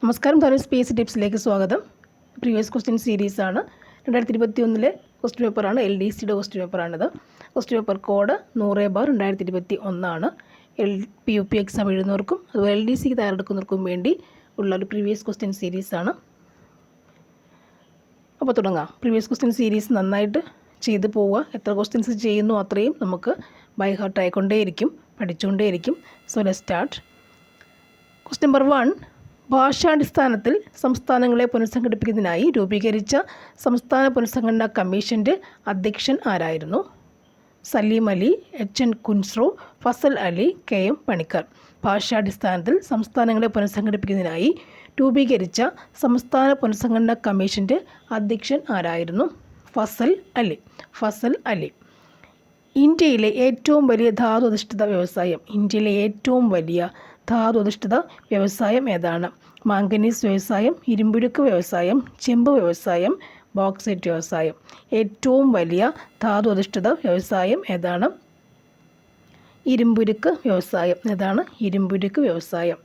നമസ്കാരം. ധനു സ്പേസ് ടിപ്സിലേക്ക് സ്വാഗതം. Previous question സീരീസാണ്. 2021 question പേപ്പറാണ്. LDCയുടെ ക്വസ്റ്റ്യൻ പേപ്പറാണിത്. ക്വസ്റ്റ്യൻ പേപ്പർ കോഡ് 100/2021 ആണ്. PUP എക്സാം എഴുതുന്നവർക്കും അതുപോലെ LDCക്ക് തയ്യാറെടുക്കുന്നവർക്കും വേണ്ടി ഉള്ള ഒരു പ്രീവിയസ് ക്വസ്റ്റ്യൻ സീരീസാണ്. അപ്പോൾ തുടങ്ങാം. പ്രീവിയസ് ക്വസ്റ്റ്യൻ സീരീസ് നന്നായിട്ട് ചെയ്തു പോവുക. എത്ര ക്വസ്റ്റ്യൻസ് ചെയ്യുന്നു അത്രയും നമുക്ക് ബൈ ഹാർട്ട് ആയിക്കൊണ്ടേയിരിക്കും, പഠിച്ചുകൊണ്ടേയിരിക്കും. So let's start. Question number 1. ഭാഷാടിസ്ഥാനത്തിൽ സംസ്ഥാനങ്ങളെ പുനഃസംഘടിപ്പിക്കുന്നതിനായി രൂപീകരിച്ച സംസ്ഥാന പുനഃസംഘടനാ കമ്മീഷൻ്റെ അധ്യക്ഷൻ ആരായിരുന്നു? Saleem Ali, HN Kunzru, Fasal Ali, KM Panicker. ഭാഷാടിസ്ഥാനത്തിൽ സംസ്ഥാനങ്ങളെ പുനഃസംഘടിപ്പിക്കുന്നതിനായി രൂപീകരിച്ച സംസ്ഥാന പുനഃസംഘടനാ കമ്മീഷൻ്റെ അധ്യക്ഷൻ ആരായിരുന്നു? ഫസൽ അലി. ഇന്ത്യയിലെ ഏറ്റവും വലിയ ധാതു അധിഷ്ഠിത വ്യവസായം ഏതാണ്? മാംഗനീസ് വ്യവസായം, ഇരുമ്പുരുക്ക് വ്യവസായം, ചെമ്പ് വ്യവസായം, ബോക്സൈറ്റ് വ്യവസായം. ഏറ്റവും വലിയ ധാതു അധിഷ്ഠിത വ്യവസായം ഏതാണ്? ഇരുമ്പുരുക്ക് വ്യവസായം.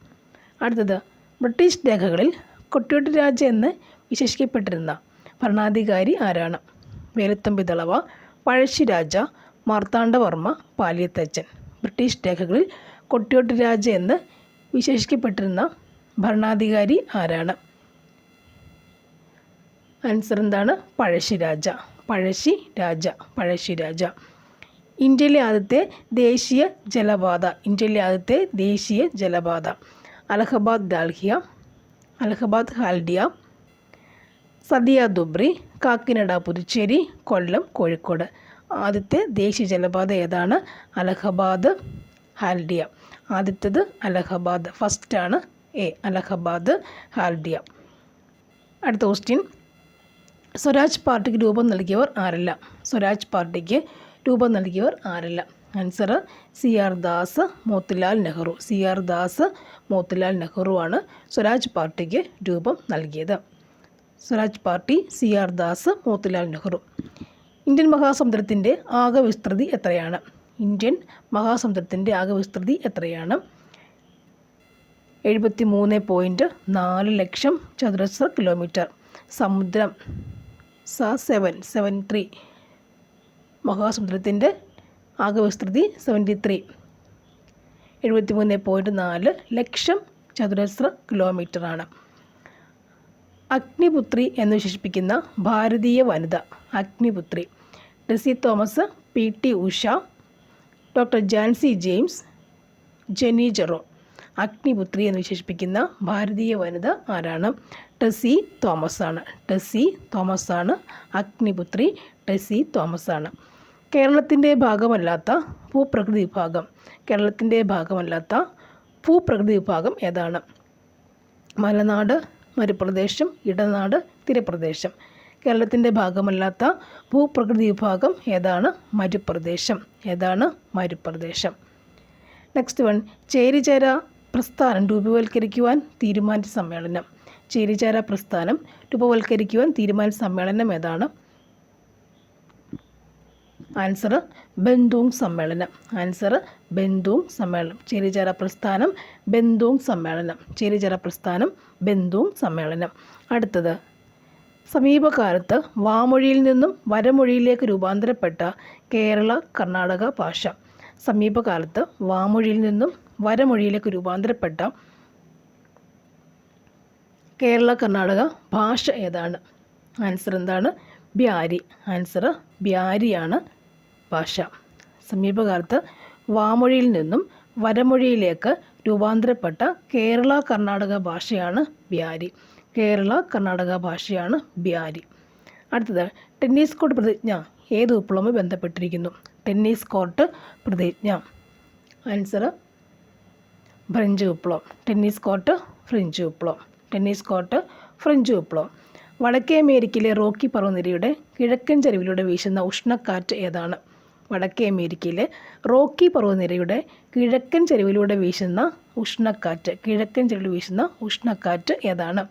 അടുത്തത്, ബ്രിട്ടീഷ് രേഖകളിൽ കൊട്ടിയോട്ട് രാജ എന്ന് വിശേഷിക്കപ്പെട്ടിരുന്ന ഭരണാധികാരി ആരാണ്? വേലുത്തമ്പി ദളവ, പഴശ്ശിരാജ, മാർത്താണ്ഡവർമ്മ, പാലിയത്തച്ചൻ. ബ്രിട്ടീഷ് രേഖകളിൽ കൊട്ടിയോട്ട് രാജ എന്ന് വിശേഷിക്കപ്പെട്ടിരുന്ന ഭരണാധികാരി ആരാണ്? ആൻസർ എന്താണ്? പഴശ്ശിരാജ. ഇന്ത്യയിലെ ആദ്യത്തെ ദേശീയ ജലപാത അലഹബാദ് ഹാൽഡിയ, സദിയ ദുബ്രി, കാക്കിനഡ പുതുച്ചേരി, കൊല്ലം കോഴിക്കോട്. ആദ്യത്തെ ദേശീയ ജലപാത ഏതാണ്? അലഹബാദ് ഹാൽഡിയ. ആദ്യത്തേത് അലഹബാദ്, ഫസ്റ്റാണ് A, അലഹബാദ് ഹാൽഡിയ. അടുത്ത ക്വസ്റ്റ്യൻ. സ്വരാജ് പാർട്ടിക്ക് രൂപം നൽകിയവർ ആരല്ല? ആൻസർ CR ദാസ്, മോത്തിലാൽ നെഹ്റു ആണ് സ്വരാജ് പാർട്ടിക്ക് രൂപം നൽകിയത്. CR ദാസ്, മോത്തിലാൽ നെഹ്റു. ഇന്ത്യൻ മഹാസമുദ്രത്തിൻ്റെ ആകെ വിസ്തൃതി എത്രയാണ്? 73.4 ലക്ഷം ചതുരശ്ര കിലോമീറ്റർ. സമുദ്രം 773. മഹാസമുദ്രത്തിൻ്റെ ആകെ വിസ്തൃതി 73.4 ലക്ഷം ചതുരശ്ര കിലോമീറ്ററാണ്. അഗ്നിപുത്രി എന്ന് വിശേഷിപ്പിക്കുന്ന ഭാരതീയ വനിത? Tessy Thomas, PT Usha, doctor Jancy James, Jenny Jerome. അഗ്നിപുത്രി എന്ന് വിശേഷിപ്പിക്കുന്ന ഭാരതീയ വനിത ആരാണ്? ടെസി തോമസ് ആണ്. അഗ്നിപുത്രി ടെസി തോമസ് ആണ്. കേരളത്തിൻ്റെ ഭാഗമല്ലാത്ത ഭൂപ്രകൃതി വിഭാഗം ഏതാണ്? മലനാട്, മരുപ്രദേശം, ഇടനാട്, തീരപ്രദേശം. കേരളത്തിൻ്റെ ഭാഗമല്ലാത്ത ഭൂപ്രകൃതി വിഭാഗം ഏതാണ്? മരുപ്രദേശം. Next one. ചേരിചേര പ്രസ്ഥാനം രൂപവൽക്കരിക്കുവാൻ തീരുമാനിച്ച സമ്മേളനം ഏതാണ്? ആൻസർ ബന്ധൂങ് സമ്മേളനം. ചേരിചേര പ്രസ്ഥാനം ബന്ധൂങ് സമ്മേളനം. അടുത്തത്, സമീപകാലത്ത് വാമൊഴിയിൽ നിന്നും വരമൊഴിയിലേക്ക് രൂപാന്തരപ്പെട്ട കേരള കർണാടക ഭാഷ. കേരള കർണാടക ഭാഷ ഏതാണ്? ആൻസർ എന്താണ്? ബ്യാരിയാണ് ഭാഷ. സമീപകാലത്ത് വാമൊഴിയിൽ നിന്നും വരമൊഴിയിലേക്ക് രൂപാന്തരപ്പെട്ട കേരള കർണാടക ഭാഷയാണ് ബ്യാരി. അടുത്തത്, ടെന്നീസ് കോർട്ട് പ്രതിജ്ഞ ഏത് വിപ്ലവവുമായി ബന്ധപ്പെട്ടിരിക്കുന്നു? ടെന്നീസ് കോർട്ട് പ്രതിജ്ഞ. ആൻസർ ഫ്രഞ്ച് വിപ്ലവം. വടക്കേ അമേരിക്കയിലെ റോക്കി പർവ്വതനിരയുടെ കിഴക്കൻ ചരിവിലൂടെ വീശുന്ന ഉഷ്ണക്കാറ്റ് ഏതാണ്? കിഴക്കൻ ചരിവിലൂടെ വീശുന്ന ഉഷ്ണക്കാറ്റ് ഏതാണ്?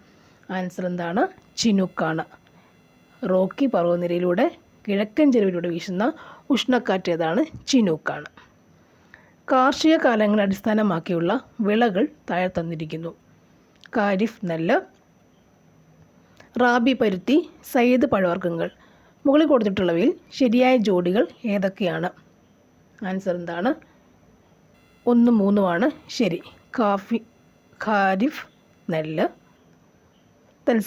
ആൻസർ എന്താണ്? ചിനുക്കാണ്. റോക്കി പർവ്വതനിരയിലൂടെ കിഴക്കൻ ചരിവിലൂടെ വീശുന്ന ഉഷ്ണക്കാറ്റ് ഏതാണ്? ചിനുക്കാണ്. കാർഷിക കാലങ്ങളെ അടിസ്ഥാനമാക്കിയുള്ള വിളകൾ താഴെ തന്നിരിക്കുന്നു. ഖാരിഫ് നെല്ല്. റാബി പരുത്തി, സയ്യിദ് പഴവർഗ്ഗങ്ങൾ. മുകളിൽ കൊടുത്തിട്ടുള്ളവയിൽ ശരിയായ ജോഡികൾ ഏതൊക്കെയാണ്? ആൻസർ എന്താണ്? 1, 3 ശരി. ഖാരിഫ് നെല്ല്,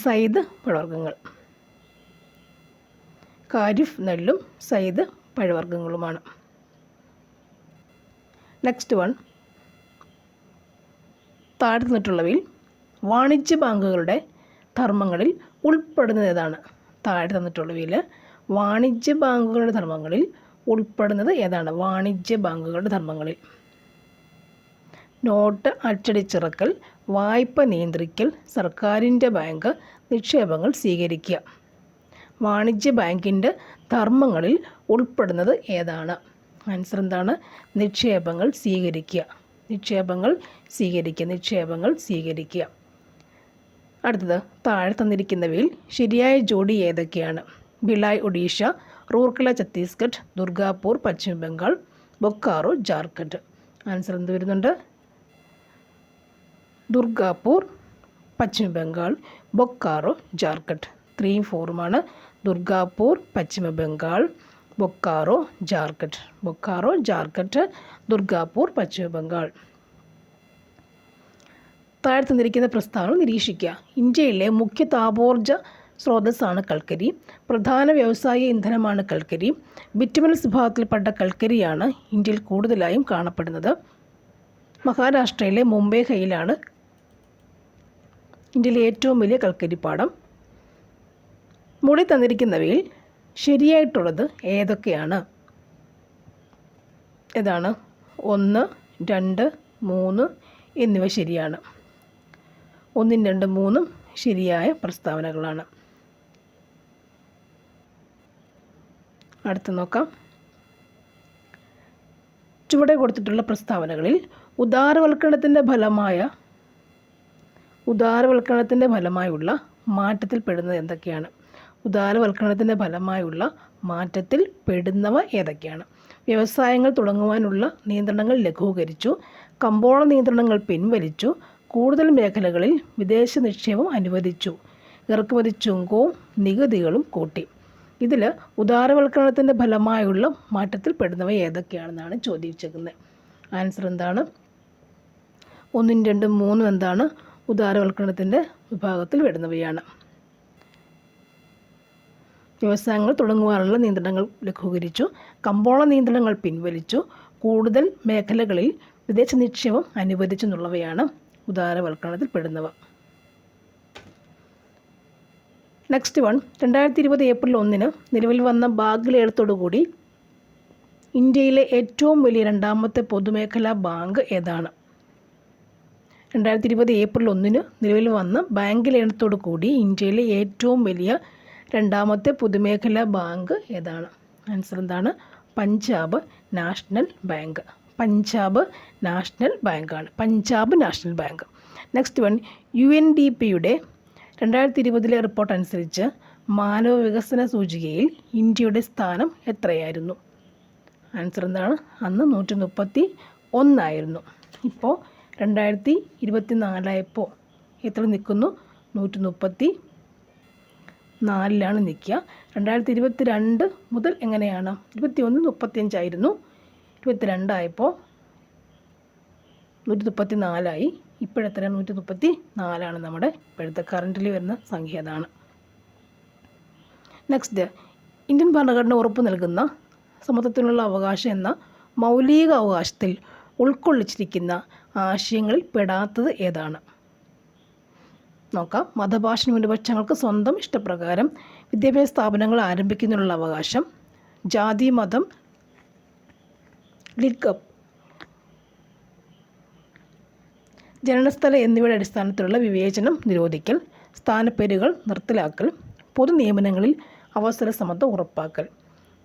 സയ്യിദ് പഴവർഗ്ഗങ്ങൾ. ഖാരിഫ് നെല്ലും സയ്യിദ് പഴവർഗ്ഗങ്ങളുമാണ്. നെക്സ്റ്റ് വൺ, താഴെ തന്നിട്ടുള്ളവയിൽ വാണിജ്യ ബാങ്കുകളുടെ ധർമ്മങ്ങളിൽ ഉൾപ്പെടുന്നത് ഏതാണ്? താഴെ തന്നിട്ടുള്ളവയിൽ വാണിജ്യ ബാങ്കുകളുടെ ധർമ്മങ്ങളിൽ ഉൾപ്പെടുന്നത് ഏതാണ്? വാണിജ്യ ബാങ്കുകളുടെ ധർമ്മങ്ങളിൽ നോട്ട് അച്ചടിച്ചിറക്കൽ, വായ്പ നിയന്ത്രിക്കൽ, സർക്കാരിൻ്റെ ബാങ്ക്, നിക്ഷേപങ്ങൾ സ്വീകരിക്കുക. വാണിജ്യ ബാങ്കിൻ്റെ ധർമ്മങ്ങളിൽ ഉൾപ്പെടുന്നത് ഏതാണ്? ആൻസർ എന്താണ്? നിക്ഷേപങ്ങൾ സ്വീകരിക്കുക. നിക്ഷേപങ്ങൾ സ്വീകരിക്കുക. നിക്ഷേപങ്ങൾ സ്വീകരിക്കുക. അടുത്തത്, താഴെ തന്നിരിക്കുന്നവയിൽ ശരിയായ ജോഡി ഏതൊക്കെയാണ്? ഭിലായ് ഒഡീഷ, റൂർക്കല ഛത്തീസ്ഗഡ്, ദുർഗാപൂർ പശ്ചിമ ബംഗാൾ, ബൊക്കാറോ ജാർഖണ്ഡ്. ആൻസർ എന്ത് വരുന്നുണ്ട്? ദുർഗാപൂർ പശ്ചിമ ബംഗാൾ, ബൊക്കാറോ ജാർഖണ്ഡ്. 3ഉം 4ഉമാണ്. ദുർഗാപൂർ പശ്ചിമ ബംഗാൾ, ബൊക്കാറോ ജാർഖണ്ഡ്. ബൊക്കാറോ ജാർഖണ്ഡ്, ദുർഗാപൂർ പശ്ചിമ ബംഗാൾ. താഴെ തന്നിരിക്കുന്ന പ്രസ്താവന നിരീക്ഷിക്കുക. ഇന്ത്യയിലെ മുഖ്യ താപോർജ്ജ സ്രോതസ്സാണ് കൽക്കരി. പ്രധാന വ്യവസായ ഇന്ധനമാണ് കൽക്കരി. ബിറ്റുമിനസ് വിഭാഗത്തിൽപ്പെട്ട കൽക്കരിയാണ് ഇന്ത്യയിൽ കൂടുതലായും കാണപ്പെടുന്നത്. മഹാരാഷ്ട്രയിലെ മുംബൈ ഖയിലാണ് ഇന്ത്യയിലെ ഏറ്റവും വലിയ കൽക്കരിപ്പാടം. മുകളിൽ തന്നിരിക്കുന്നവയിൽ ശരിയായിട്ടുള്ളത് ഏതൊക്കെയാണ്? ഏതാണ്? 1, 2, 3 എന്നിവ ശരിയാണ്. 1, 2, 3 ശരിയായ പ്രസ്താവനകളാണ്. അടുത്ത് നോക്കാം. ചുവടെ കൊടുത്തിട്ടുള്ള പ്രസ്താവനകളിൽ ഉദാരവൽക്കരണത്തിൻ്റെ ഫലമായുള്ള മാറ്റത്തിൽ പെടുന്നത് എന്തൊക്കെയാണ്? ഉദാരവൽക്കരണത്തിൻ്റെ ഫലമായുള്ള മാറ്റത്തിൽ പെടുന്നവ ഏതൊക്കെയാണ്? വ്യവസായങ്ങൾ തുടങ്ങുവാനുള്ള നിയന്ത്രണങ്ങൾ ലഘൂകരിച്ചു, കമ്പോള നിയന്ത്രണങ്ങൾ പിൻവലിച്ചു, കൂടുതൽ മേഖലകളിൽ വിദേശ നിക്ഷേപം അനുവദിച്ചു, ഇറക്കുമതി ചുങ്കവും നികുതികളും കൂട്ടി. ഇതിൽ ഉദാരവൽക്കരണത്തിൻ്റെ ഫലമായുള്ള മാറ്റത്തിൽ പെടുന്നവ ഏതൊക്കെയാണെന്നാണ് ചോദിച്ചിരിക്കുന്നത്. ആൻസർ എന്താണ്? 1, 2, 3 എന്താണ്? ഉദാരവൽക്കരണത്തിൻ്റെ വിഭാഗത്തിൽ വരുന്നവയാണ്. വ്യവസായങ്ങൾ തുടങ്ങുവാനുള്ള നിയന്ത്രണങ്ങൾ ലഘൂകരിച്ചു, കമ്പോള നിയന്ത്രണങ്ങൾ പിൻവലിച്ചു, കൂടുതൽ മേഖലകളിൽ വിദേശ നിക്ഷേപം അനുവദിച്ചു എന്നുള്ളവയാണ് ഉദാരവൽക്കരണത്തിൽ പെടുന്നവ. നെക്സ്റ്റ് വൺ, 2020 ഏപ്രിൽ 1 നിലവിൽ വന്ന ബാങ്ക് ലേലത്തോടുകൂടി ഇന്ത്യയിലെ ഏറ്റവും വലിയ രണ്ടാമത്തെ പൊതുമേഖലാ ബാങ്ക് ഏതാണ്? 2020 ഏപ്രിൽ 1 നിലവിൽ വന്ന ബാങ്ക് ലേലത്തോടു കൂടി ഇന്ത്യയിലെ ഏറ്റവും വലിയ രണ്ടാമത്തെ പൊതുമേഖലാ ബാങ്ക് ഏതാണ്? ആൻസർ എന്താണ്? പഞ്ചാബ് നാഷണൽ ബാങ്ക്. പഞ്ചാബ് നാഷണൽ ബാങ്കാണ്. പഞ്ചാബ് നാഷണൽ ബാങ്ക്. നെക്സ്റ്റ് വൺ, UNDP-യുടെ 2020 റിപ്പോർട്ട് അനുസരിച്ച് മാനവ വികസന സൂചികയിൽ ഇന്ത്യയുടെ സ്ഥാനം എത്രയായിരുന്നു? ആൻസർ എന്താണ്? അന്ന് 131 ഇപ്പോൾ 2024 എത്ര നിൽക്കുന്നു? 134 നിൽക്കുക. 2022 മുതൽ എങ്ങനെയാണ്? 21 35 22 ആയപ്പോൾ 134 ഇപ്പോഴെത്രയാണ്? 134 നമ്മുടെ ഇപ്പോഴത്തെ കറണ്ടിൽ വരുന്ന സംഖ്യ. അതാണ്. നെക്സ്റ്റ്, ഇന്ത്യൻ ഭരണഘടന ഉറപ്പു നൽകുന്ന സമത്വത്തിനുള്ള അവകാശം എന്ന മൗലിക അവകാശത്തിൽ ഉൾക്കൊള്ളിച്ചിരിക്കുന്ന ആശയങ്ങളിൽ പെടാത്തത് ഏതാണ്? നോക്കാം. മതഭാഷ ന്യൂനപക്ഷങ്ങൾക്ക് സ്വന്തം ഇഷ്ടപ്രകാരം വിദ്യാഭ്യാസ സ്ഥാപനങ്ങൾ ആരംഭിക്കുന്നതിനുള്ള അവകാശം, ജാതി മതം ലിംഗം ജനനസ്ഥലം എന്നിവയുടെ അടിസ്ഥാനത്തിലുള്ള വിവേചനം നിരോധിക്കൽ, സ്ഥാനപ്പേരുകൾ നിർത്തലാക്കൽ, പൊതു നിയമനങ്ങളിൽ അവസര സമത്വം ഉറപ്പാക്കൽ.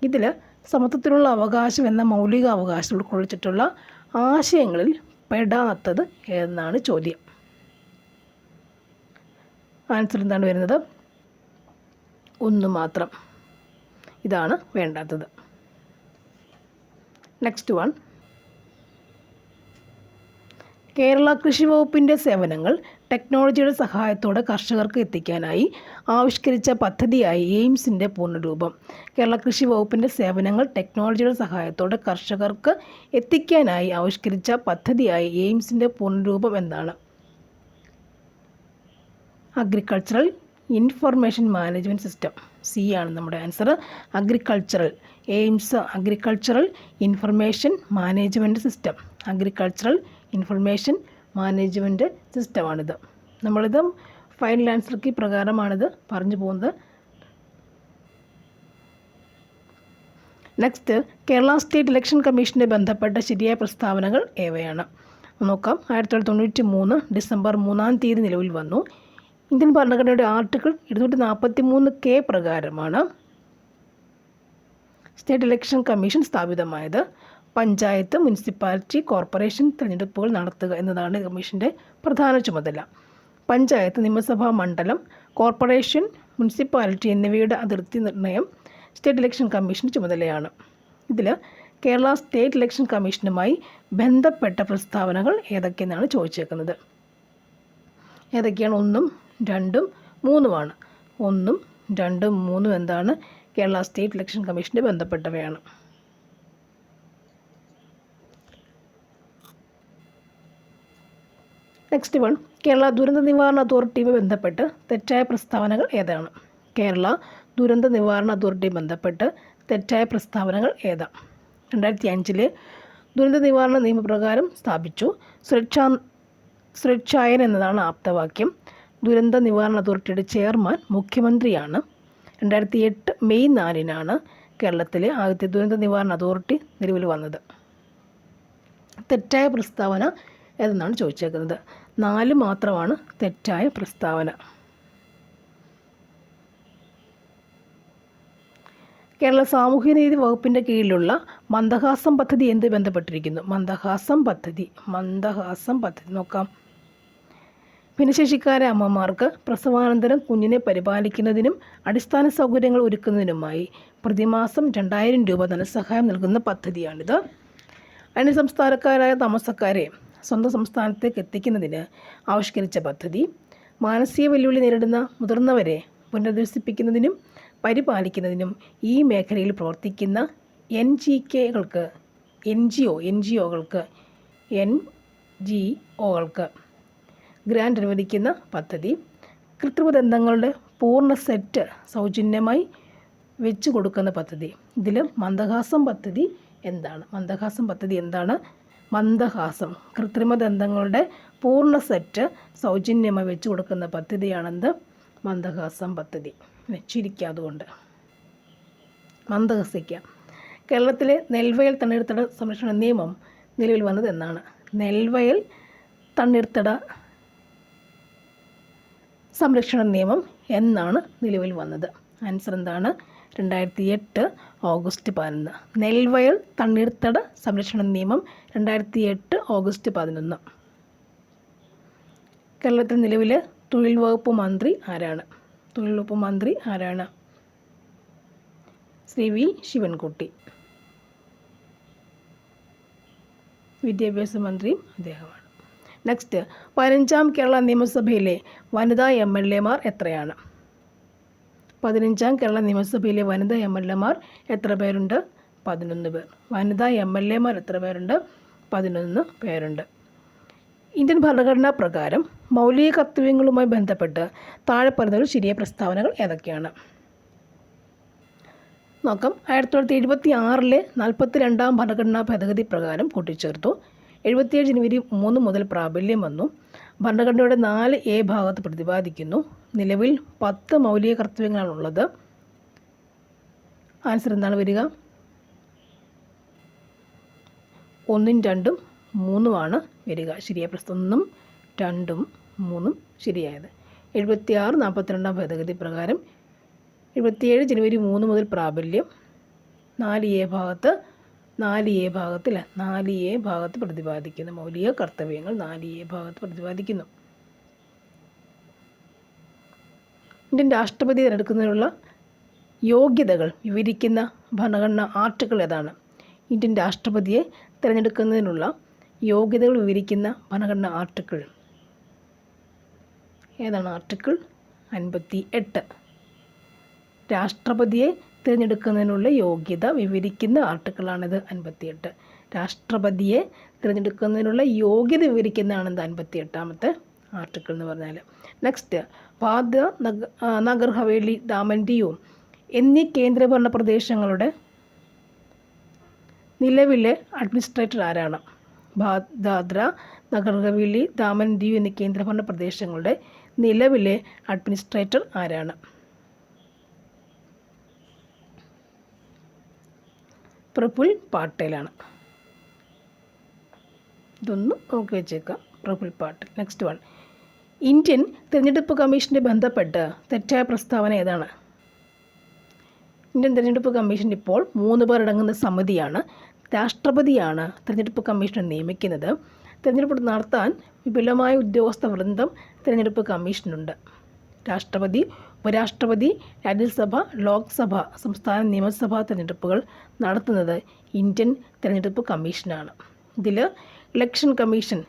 ഇതിൽ സമത്വത്തിനുള്ള അവകാശം എന്ന മൗലിക അവകാശം ഉൾക്കൊള്ളിച്ചിട്ടുള്ള ആശയങ്ങളിൽ പെടാത്തത് എന്നാണ് ചോദ്യം. ആൻസർ എന്താണ് വരുന്നത്? 1 മാത്രം. ഇതാണ് വേണ്ടാത്തത്. നെക്സ്റ്റ് വൺ, കേരള കൃഷി വകുപ്പിൻ്റെ സേവനങ്ങൾ ടെക്നോളജിയുടെ സഹായത്തോടെ കർഷകർക്ക് എത്തിക്കാനായി ആവിഷ്കരിച്ച പദ്ധതിയായി എയിംസിൻ്റെ പൂർണ്ണരൂപം. കേരള കൃഷി വകുപ്പിൻ്റെ സേവനങ്ങൾ ടെക്നോളജിയുടെ സഹായത്തോടെ കർഷകർക്ക് എത്തിക്കാനായി ആവിഷ്കരിച്ച പദ്ധതിയായി എയിംസിൻ്റെ പൂർണ്ണരൂപം എന്താണ്? Agricultural information management system. C ആണ് നമ്മുടെ answer. Agricultural AIMS agricultural information management system. Agricultural information management സിസ്റ്റമാണിത്. നമ്മളിത് ഫൈനൽ ആൻസർ കീ പ്രകാരമാണിത് പറഞ്ഞു പോകുന്നത്. നെക്സ്റ്റ്, കേരള സ്റ്റേറ്റ് ഇലക്ഷൻ കമ്മീഷനെ ബന്ധപ്പെട്ട ശരിയായ പ്രസ്താവനകൾ ഏവയാണ്? നോക്കാം. 1993 ഡിസംബർ 3 നിലവിൽ വന്നു. ഇന്ത്യൻ ഭരണഘടനയുടെ ആർട്ടിക്കിൾ 243K പ്രകാരമാണ് സ്റ്റേറ്റ് ഇലക്ഷൻ കമ്മീഷൻ സ്ഥാപിതമായത്. പഞ്ചായത്ത്, മുനിസിപ്പാലിറ്റി, കോർപ്പറേഷൻ തിരഞ്ഞെടുപ്പുകൾ നടത്തുക എന്നതാണ് കമ്മീഷൻ്റെ പ്രധാന ചുമതല. പഞ്ചായത്ത്, നിയമസഭാ മണ്ഡലം, കോർപ്പറേഷൻ, മുനിസിപ്പാലിറ്റി എന്നിവയുടെ അതിർത്തി നിർണ്ണയം സ്റ്റേറ്റ് ഇലക്ഷൻ കമ്മീഷൻ ചുമതലയാണ്. ഇതിൽ കേരള സ്റ്റേറ്റ് ഇലക്ഷൻ കമ്മീഷനുമായി ബന്ധപ്പെട്ട പ്രസ്താവനകൾ ഏതൊക്കെയെന്നാണ് ചോദിച്ചേക്കുന്നത്. ഏതൊക്കെയാണ്? 1, 2, 3 1, 2, 3 എന്താണ്? കേരള സ്റ്റേറ്റ് ഇലക്ഷൻ കമ്മീഷനെ ബന്ധപ്പെട്ടവയാണ്. നെക്സ്റ്റ് വൺ, കേരള ദുരന്ത നിവാരണ അതോറിറ്റിയുമായി ബന്ധപ്പെട്ട് തെറ്റായ പ്രസ്താവനകൾ ഏതാണ്? കേരള ദുരന്ത നിവാരണ അതോറിറ്റിയുമായി ബന്ധപ്പെട്ട് തെറ്റായ പ്രസ്താവനകൾ ഏതാണ്? 2005 ദുരന്ത നിവാരണ നിയമപ്രകാരം സ്ഥാപിച്ചു. സുരക്ഷായൻ എന്നതാണ് ആപ്തവാക്യം. ദുരന്ത നിവാരണ അതോറിറ്റിയുടെ ചെയർമാൻ മുഖ്യമന്ത്രിയാണ്. 2008 മെയ് 4 കേരളത്തിലെ ആദ്യത്തെ ദുരന്ത നിവാരണ അതോറിറ്റി നിലവിൽ വന്നത്. തെറ്റായ പ്രസ്താവന ഏതെന്നാണ് ചോദിച്ചേക്കുന്നത്. 4 മാത്രമാണ് തെറ്റായ പ്രസ്താവന. കേരള സാമൂഹ്യനീതി വകുപ്പിൻ്റെ കീഴിലുള്ള മന്ദഹാസം പദ്ധതി എന്ത് ബന്ധപ്പെട്ടിരിക്കുന്നു? മന്ദഹാസം പദ്ധതി നോക്കാം. ഭിന്നശേഷിക്കാരായ അമ്മമാർക്ക് പ്രസവാനന്തരം കുഞ്ഞിനെ പരിപാലിക്കുന്നതിനും അടിസ്ഥാന സൗകര്യങ്ങൾ ഒരുക്കുന്നതിനുമായി പ്രതിമാസം 2000 രൂപ ധനസഹായം നൽകുന്ന പദ്ധതിയാണിത്. അന്യസംസ്ഥാനക്കാരായ താമസക്കാരെ സ്വന്തം സംസ്ഥാനത്തേക്ക് എത്തിക്കുന്നതിന് ആവിഷ്കരിച്ച പദ്ധതി. മാനസിക വെല്ലുവിളി നേരിടുന്ന മുതിർന്നവരെ പുനരധിവസിപ്പിക്കുന്നതിനും പരിപാലിക്കുന്നതിനും ഈ മേഖലയിൽ പ്രവർത്തിക്കുന്ന NGOകൾക്ക് ഗ്രാൻഡ് അനുവദിക്കുന്ന പദ്ധതി. കൃത്രിമദന്തങ്ങളുടെ പൂർണ്ണ സെറ്റ് സൗജന്യമായി വെച്ച് കൊടുക്കുന്ന പദ്ധതി. ഇതിൽ മന്ദഹാസം പദ്ധതി എന്താണ്? മന്ദഹാസം കൃത്രിമദന്തങ്ങളുടെ പൂർണ്ണ സെറ്റ് സൗജന്യമായി വെച്ച് കൊടുക്കുന്ന പദ്ധതിയാണെന്ത്? മന്ദഹാസം പദ്ധതി. വെച്ചിരിക്കാതുകൊണ്ട് മന്ദഹസിക്കുക. കേരളത്തിലെ നെൽവയൽ തണ്ണീർത്തട സംരക്ഷണ നിയമം നിലവിൽ വന്നത് എന്നാണ്? നെൽവയൽ തണ്ണീർത്തട സംരക്ഷണ നിയമം എന്നാണ് നിലവിൽ വന്നത്? ആൻസർ എന്താണ്? 2008 ഓഗസ്റ്റ് 11. നെൽവയൽ തണ്ണീർത്തട സംരക്ഷണ നിയമം 2008 ഓഗസ്റ്റ് 11. കേരളത്തിൽ നിലവിലെ തൊഴിൽ വകുപ്പ് മന്ത്രി ആരാണ്? ശ്രീ വി ശിവൻകുട്ടി. വിദ്യാഭ്യാസ മന്ത്രിയും അദ്ദേഹമാണ്. നെക്സ്റ്റ്, 15ാം കേരള നിയമസഭയിലെ വനിതാ MLAമാർ എത്രയാണ്? 15ാം കേരള നിയമസഭയിലെ വനിതാ MLAമാർ എത്ര പേരുണ്ട്? 11 പേർ. വനിതാ MLAമാർ എത്ര പേരുണ്ട്? 11 പേരുണ്ട്. ഇന്ത്യൻ ഭരണഘടനാ പ്രകാരം മൗലിക കർത്തവ്യങ്ങളുമായി ബന്ധപ്പെട്ട് താഴെ പറയുന്ന ശരിയായ പ്രസ്താവനകൾ ഏതൊക്കെയാണ്? നോക്കാം. 1976 42ാം ഭരണഘടനാ ഭേദഗതി പ്രകാരം കൂട്ടിച്ചേർത്തു. 77 ജനുവരി 3 മുതൽ പ്രാബല്യം വന്നു. ഭരണഘടനയുടെ 4A ഭാഗത്ത് പ്രതിപാദിക്കുന്നു. നിലവിൽ 10 മൗലിക കർത്തവ്യങ്ങളാണുള്ളത്. ആൻസർ എന്താണ് വരിക? 1, 2, 3 വരിക. ശരിയായ പ്രസ്താവന 1, 2, 3 ശരിയായത്. 76 42ാം ഭേദഗതി പ്രകാരം 77 ജനുവരി 3 മുതൽ പ്രാബല്യം. 4A ഭാഗത്ത് പ്രതിപാദിക്കുന്ന മൗലിക കർത്തവ്യങ്ങൾ 4A ഭാഗത്ത് പ്രതിപാദിക്കുന്നു. ഇന്ത്യൻ രാഷ്ട്രപതി തിരഞ്ഞെടുക്കുന്നതിനുള്ള യോഗ്യതകൾ വിവരിക്കുന്ന ഭരണഘടനാ ആർട്ടിക്കിൾ ഏതാണ്? ഇന്ത്യൻ രാഷ്ട്രപതിയെ തിരഞ്ഞെടുക്കുന്നതിനുള്ള യോഗ്യതകൾ വിവരിക്കുന്ന ഭരണഘടനാ ആർട്ടിക്കിൾ ഏതാണ് ആർട്ടിക്കിൾ 58. രാഷ്ട്രപതിയെ തിരഞ്ഞെടുക്കുന്നതിനുള്ള യോഗ്യത വിവരിക്കുന്ന ആർട്ടിക്കിളാണിത് 58. രാഷ്ട്രപതിയെ തിരഞ്ഞെടുക്കുന്നതിനുള്ള യോഗ്യത വിവരിക്കുന്നതാണിത് 58ാമത്തെ ആർട്ടിക്കിൾ എന്ന് പറഞ്ഞാൽ. നെക്സ്റ്റ്, ഭാദ്ര, നഗർ ഹവേലി, ദാമൻ ദിയു എന്നീ കേന്ദ്രഭരണ പ്രദേശങ്ങളുടെ നിലവിലെ അഡ്മിനിസ്ട്രേറ്റർ ആരാണ്? ദാദ്ര, നഗർ ഹവേലി, ദാമൻ ദിയു എന്നീ കേന്ദ്രഭരണ പ്രദേശങ്ങളുടെ നിലവിലെ അഡ്മിനിസ്ട്രേറ്റർ ആരാണ്? പ്രഫുൽ പാട്ടേലാണ്. ഇതൊന്ന് നോക്കി വെച്ചേക്കാം, Praful Patel. Next one, Indian തിരഞ്ഞെടുപ്പ് കമ്മീഷനെ ബന്ധപ്പെട്ട് തെറ്റായ പ്രസ്താവന ഏതാണ്? ഇന്ത്യൻ തിരഞ്ഞെടുപ്പ് കമ്മീഷൻ ഇപ്പോൾ 3 പേർ അടങ്ങുന്ന സമിതിയാണ്. രാഷ്ട്രപതിയാണ് തിരഞ്ഞെടുപ്പ് കമ്മീഷനെ നിയമിക്കുന്നത്. തിരഞ്ഞെടുപ്പ് നടത്താൻ വിപുലമായ ഉദ്യോഗസ്ഥ വൃന്ദം തിരഞ്ഞെടുപ്പ് കമ്മീഷനുണ്ട്. രാഷ്ട്രപതി, ഉപരാഷ്ട്രപതി, രാജ്യസഭ, ലോക്സഭ, സംസ്ഥാന നിയമസഭാ തിരഞ്ഞെടുപ്പുകൾ നടത്തുന്നത് ഇന്ത്യൻ തിരഞ്ഞെടുപ്പ് കമ്മീഷനാണ്. ഇതിൽ ഇലക്ഷൻ കമ്മീഷൻ,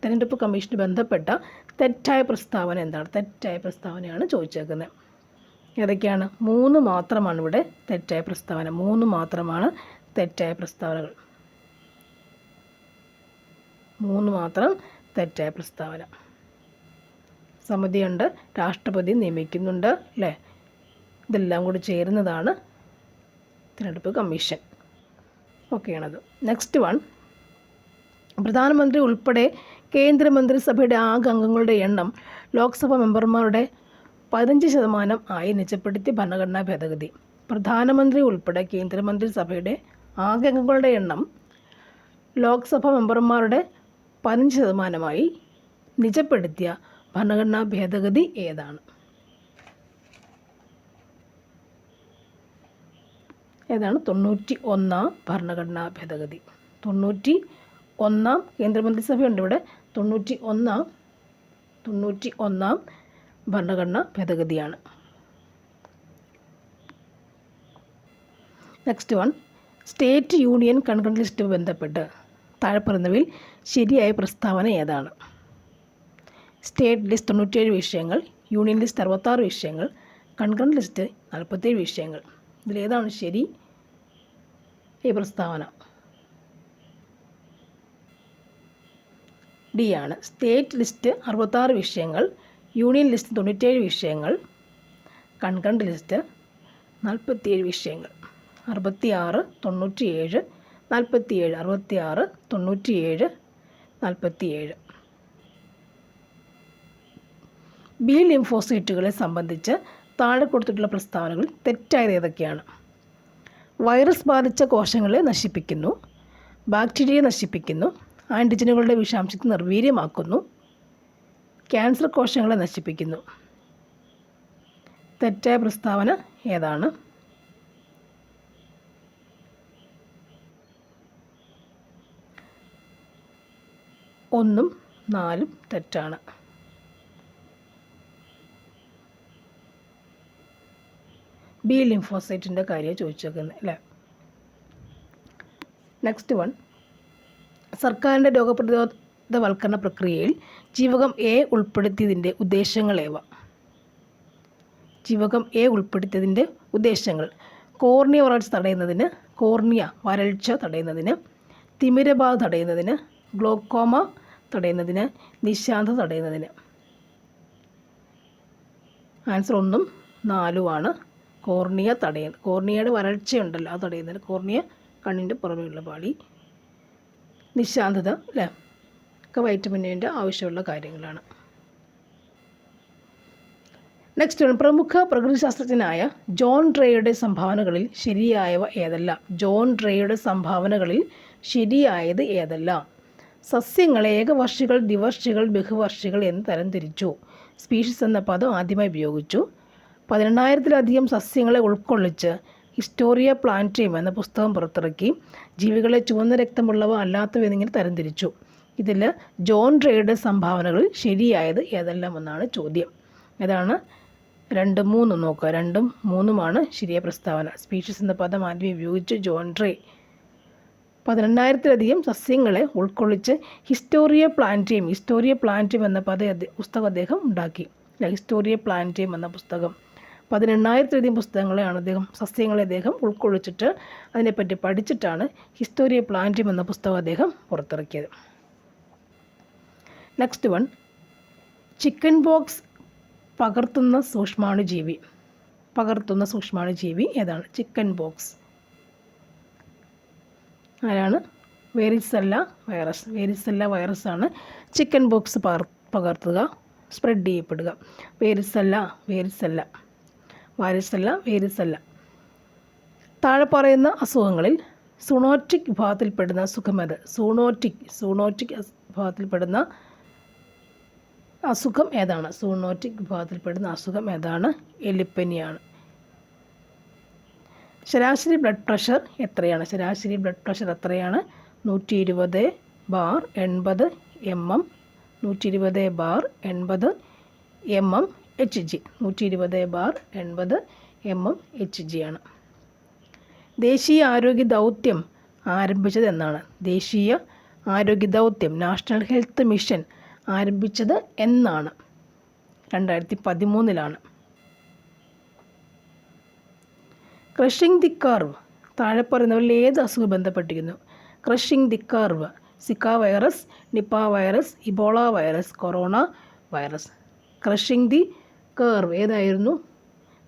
തിരഞ്ഞെടുപ്പ് കമ്മീഷന് ബന്ധപ്പെട്ട തെറ്റായ പ്രസ്താവന എന്താണ്? തെറ്റായ പ്രസ്താവനയാണ് ചോദിച്ചേക്കുന്നത്. ഏതൊക്കെയാണ്? 3 മാത്രമാണ് ഇവിടെ തെറ്റായ പ്രസ്താവന. 3 മാത്രമാണ് തെറ്റായ പ്രസ്താവനകൾ. 3 മാത്രം തെറ്റായ പ്രസ്താവന. സമിതിയുണ്ട്, രാഷ്ട്രപതി നിയമിക്കുന്നുണ്ട്, അല്ലേ? ഇതെല്ലാം കൂടി ചേരുന്നതാണ് തിരഞ്ഞെടുപ്പ് കമ്മീഷൻ. ഓക്കെയാണത്. നെക്സ്റ്റ് വൺ, പ്രധാനമന്ത്രി ഉൾപ്പെടെ കേന്ദ്രമന്ത്രിസഭയുടെ ആകെ അംഗങ്ങളുടെ എണ്ണം ലോക്സഭാ മെമ്പർമാരുടെ 15% ആയി നിജപ്പെടുത്തിയ ഭരണഘടനാ ഭേദഗതി. പ്രധാനമന്ത്രി ഉൾപ്പെടെ കേന്ദ്രമന്ത്രിസഭയുടെ ആകെ അംഗങ്ങളുടെ എണ്ണം ലോക്സഭാ മെമ്പർമാരുടെ 15% നിജപ്പെടുത്തിയ ഭരണഘടനാ ഭേദഗതി ഏതാണ്? ഏതാണ്? 91 ഭരണഘടനാ ഭേദഗതി. 91 കേന്ദ്രമന്ത്രിസഭയുണ്ട് ഇവിടെ. 91 ഭരണഘടനാ ഭേദഗതിയാണ്. Next one, state union concurrent ലിസ്റ്റുമായി ബന്ധപ്പെട്ട് താഴെ പറയുന്നവയിൽ ശരിയായ പ്രസ്താവന ഏതാണ്? സ്റ്റേറ്റ് ലിസ്റ്റ് 97 വിഷയങ്ങൾ, യൂണിയൻ ലിസ്റ്റ് 66 വിഷയങ്ങൾ, കൺകറന്റ് ലിസ്റ്റ് 47 വിഷയങ്ങൾ. ഇതിലേതാണ് ശരി? ഈ പ്രസ്താവന ഡി ആണ്. സ്റ്റേറ്റ് ലിസ്റ്റ് 66 വിഷയങ്ങൾ, യൂണിയൻ ലിസ്റ്റ് 97 വിഷയങ്ങൾ, കൺകറന്റ് ലിസ്റ്റ് 47 വിഷയങ്ങൾ. 66, 97, 47, 66, 97, 47. ബി ലിംഫോസൈറ്റുകളെ സംബന്ധിച്ച് താഴെ കൊടുത്തിട്ടുള്ള പ്രസ്താവനകൾ തെറ്റായത് ഏതൊക്കെയാണ്? വൈറസ് ബാധിച്ച കോശങ്ങളെ നശിപ്പിക്കുന്നു, ബാക്ടീരിയയെ നശിപ്പിക്കുന്നു, ആൻറ്റിജനുകളുടെ വിഷാംശത്തെ നിർവീര്യമാക്കുന്നു, ക്യാൻസർ കോശങ്ങളെ നശിപ്പിക്കുന്നു. തെറ്റായ പ്രസ്താവന ഏതാണ്? ഒന്നും 4 തെറ്റാണ്. ബി ലിംഫോസൈറ്റിൻ്റെ കാര്യം ചോദിച്ചേക്കുന്നത്, അല്ലേ? നെക്സ്റ്റ് വൺ, സർക്കാരിൻ്റെ രോഗപ്രതിരോധവൽക്കരണ പ്രക്രിയയിൽ ജീവകം എ ഉൾപ്പെടുത്തിയതിൻ്റെ ഉദ്ദേശങ്ങളേവ? ജീവകം എ ഉൾപ്പെടുത്തിയതിൻ്റെ ഉദ്ദേശങ്ങൾ: കോർണിയ വളർച്ച തടയുന്നതിന്, കോർണിയ വരൾച്ച തടയുന്നതിന്, തിമിരബാധ തടയുന്നതിന്, ഗ്ലോക്കോമ തടയുന്നതിന്, നിശാന്തത തടയുന്നതിന്. ആൻസർ 1ഉം 4ഉമാണ്. കോർണിയ തടയുന്നത്, കോർണിയയുടെ വരൾച്ചയുണ്ടല്ലോ അത് തടയുന്നതിന്, കോർണിയ കണ്ണിൻ്റെ പുറമെയുള്ള പാളി, നിശാന്തത, അല്ലേ? ഒക്കെ വൈറ്റമിൻ്റെ ആവശ്യമുള്ള കാര്യങ്ങളാണ്. നെക്സ്റ്റ് ആണ്, പ്രമുഖ പ്രകൃതിശാസ്ത്രജ്ഞനായ ജോൺ ഡ്രേയുടെ സംഭാവനകളിൽ ശരിയായവ ഏതെല്ലാം? ജോൺ ഡ്രേയുടെ സംഭാവനകളിൽ ശരിയായത് ഏതെല്ലാം? സസ്യങ്ങളെ ഏകവർഷികൾ, ദ്വിവർഷികൾ, ബഹുവർഷികൾ എന്ന് തരംതിരിച്ചു. സ്പീഷീസ് എന്ന പദം ആദ്യമായി ഉപയോഗിച്ചു. 18,000-ലധികം സസ്യങ്ങളെ ഉൾക്കൊള്ളിച്ച് ഹിസ്റ്റോറിയ പ്ലാന്റേം എന്ന പുസ്തകം പുറത്തിറക്കി. ജീവികളെ ചുവന്ന രക്തമുള്ളവ അല്ലാത്തവ എന്നിങ്ങനെ തരംതിരിച്ചു. ഇതിൽ ജോൺ ഡ്രേയുടെ സംഭാവനകളിൽ ശരിയായത് ഏതെല്ലാം എന്നാണ് ചോദ്യം. ഏതാണ്? 2, 3 നോക്കുക. 2ഉം 3ഉമാണ് ശരിയായ പ്രസ്താവന. സ്പീഷീസ് എന്ന പദം ആദ്യം ഉപയോഗിച്ച് ജോൺ ഡ്രേ 18,000-ലധികം സസ്യങ്ങളെ ഉൾക്കൊള്ളിച്ച് ഹിസ്റ്റോറിയ പ്ലാന്റേം എന്ന പുസ്തകം അദ്ദേഹം ഉണ്ടാക്കി. ഹിസ്റ്റോറിയ പ്ലാന്റേയം എന്ന പുസ്തകം. 18,000-ലധികം സസ്യങ്ങളെ അദ്ദേഹം ഉൾക്കൊള്ളിച്ചിട്ട് അതിനെപ്പറ്റി പഠിച്ചിട്ടാണ് ഹിസ്റ്റോറിയ പ്ലാന്റേയം എന്ന പുസ്തകം അദ്ദേഹം പുറത്തിറക്കിയത്. നെക്സ്റ്റ് വൺ, ചിക്കൻ പോക്സ് പകർത്തുന്ന സൂക്ഷ്മാണുജീവി ഏതാണ്? ചിക്കൻ പോക്സ് ആരാണ്? വേരിസെല്ല വൈറസ് ആണ് ചിക്കൻ പോക്സ് പകർത്തുക, സ്പ്രെഡ് ചെയ്യപ്പെടുക. വേരിസെല്ല. താഴെ പറയുന്ന അസുഖങ്ങളിൽ സൂണോറ്റിക് വിഭാഗത്തിൽപ്പെടുന്ന അസുഖമേത്? സൂണോറ്റിക് വിഭാഗത്തിൽപ്പെടുന്ന അസുഖം ഏതാണ്? എലിപ്പനിയാണ്. ശരാശരി ബ്ലഡ് പ്രഷർ എത്രയാണ്? 120/80 mm. 120/80 mm Hg. 120/80 mm Hg ആണ്. ദേശീയ ആരോഗ്യ ദൗത്യം ആരംഭിച്ചത് എന്നാണ്? ദേശീയ ആരോഗ്യ ദൗത്യം നാഷണൽ ഹെൽത്ത് മിഷൻ ആരംഭിച്ചത് എന്നാണ്? 2013 ക്രഷിംഗ് ദി കർവ് താഴെ പറയുന്നവരിൽ ഏത് അസുഖം ബന്ധപ്പെട്ടിരിക്കുന്നു? Crushing the curve, Zika virus, Nipah virus, Ebola virus, corona virus. Crushing the curve ഏതായിരുന്നു?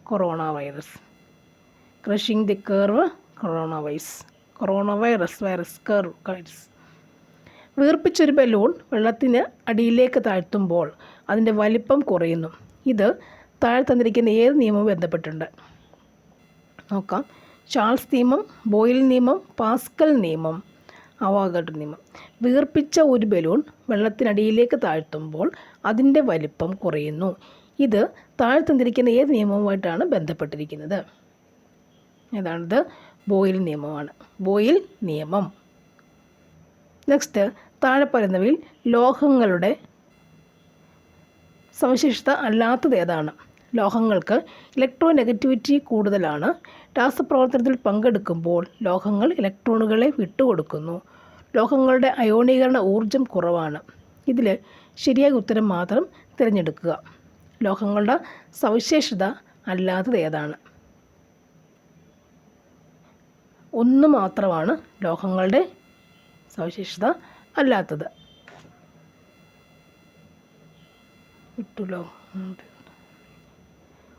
Corona virus. Crushing the curve corona virus curve. വീർപ്പിച്ചൊരു ബലൂൺ വെള്ളത്തിന് അടിയിലേക്ക് താഴ്ത്തുമ്പോൾ അതിൻ്റെ വലിപ്പം കുറയുന്നു. ഇത് താഴെ തന്നിരിക്കുന്ന ഏത് നിയമവും ബന്ധപ്പെട്ടിട്ടുണ്ട്? നോക്കാം. ചാൾസ് നിയമം, ബോയിൽ നിയമം, പാസ്കൽ നിയമം, അവോഗാഡ്രോ നിയമം. വീർപ്പിച്ച ഒരു ബലൂൺ വെള്ളത്തിനടിയിലേക്ക് താഴ്ത്തുമ്പോൾ അതിൻ്റെ വലിപ്പം കുറയുന്നു. ഇത് താഴെ തന്നിരിക്കുന്ന ഏത് നിയമവുമായിട്ടാണ് ബന്ധപ്പെട്ടിരിക്കുന്നത്? ഏതാണിത്? ബോയിൽ നിയമം. നെക്സ്റ്റ്, താഴെ പറയുന്നവയിൽ ലോഹങ്ങളുടെ സവിശേഷത അല്ലാത്തത് ഏതാണ്? ലോഹങ്ങൾക്ക് ഇലക്ട്രോനെഗറ്റിവിറ്റി കൂടുതലാണ്. രാസപ്രവർത്തനത്തിൽ പങ്കെടുക്കുമ്പോൾ ലോഹങ്ങൾ ഇലക്ട്രോണുകളെ വിട്ടുകൊടുക്കുന്നു. ലോഹങ്ങളുടെ അയോണീകരണ ഊർജം കുറവാണ്. ഇതിൽ ശരിയായ ഉത്തരം മാത്രം തിരഞ്ഞെടുക്കുക. ലോഹങ്ങളുടെ സവിശേഷത അല്ലാത്തത് ഏതാണ്? ഒന്ന് മാത്രമാണ് ലോഹങ്ങളുടെ സവിശേഷത അല്ലാത്തത്.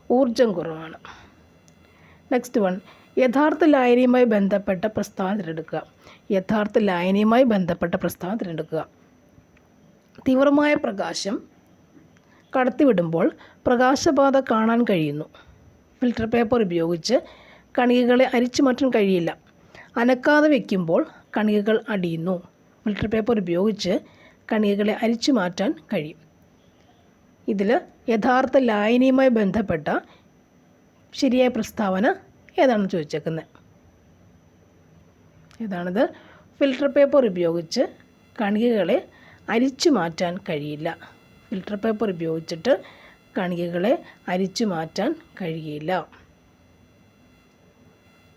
ഊർജം കുറവാണ്. നെക്സ്റ്റ് വൺ, യഥാർത്ഥ ലായനിയുമായി ബന്ധപ്പെട്ട പ്രസ്താവന തിരഞ്ഞെടുക്കുക. തീവ്രമായ പ്രകാശം കടത്തിവിടുമ്പോൾ പ്രകാശപാത കാണാൻ കഴിയുന്നു. ഫിൽറ്റർ പേപ്പർ ഉപയോഗിച്ച് കണികകളെ അരിച്ചു മാറ്റാൻ കഴിയില്ല. അനക്കാതെ വയ്ക്കുമ്പോൾ കണികകൾ അടിയുന്നു. ഫിൽറ്റർ പേപ്പർ ഉപയോഗിച്ച് കണികകളെ അരിച്ചു മാറ്റാൻ കഴിയും. ഇതിൽ യഥാർത്ഥ ലായനിയുമായി ബന്ധപ്പെട്ട ശരിയായ പ്രസ്താവന ഏതാണെന്ന് ചോദിച്ചേക്കുന്നത്? ഏതാണിത്? ഫിൽറ്റർ പേപ്പർ ഉപയോഗിച്ച് കണികകളെ അരിച്ചു മാറ്റാൻ കഴിയില്ല. ഫിൽറ്റർ പേപ്പർ ഉപയോഗിച്ചിട്ട് കണികകളെ അരിച്ചു മാറ്റാൻ കഴിയില്ല.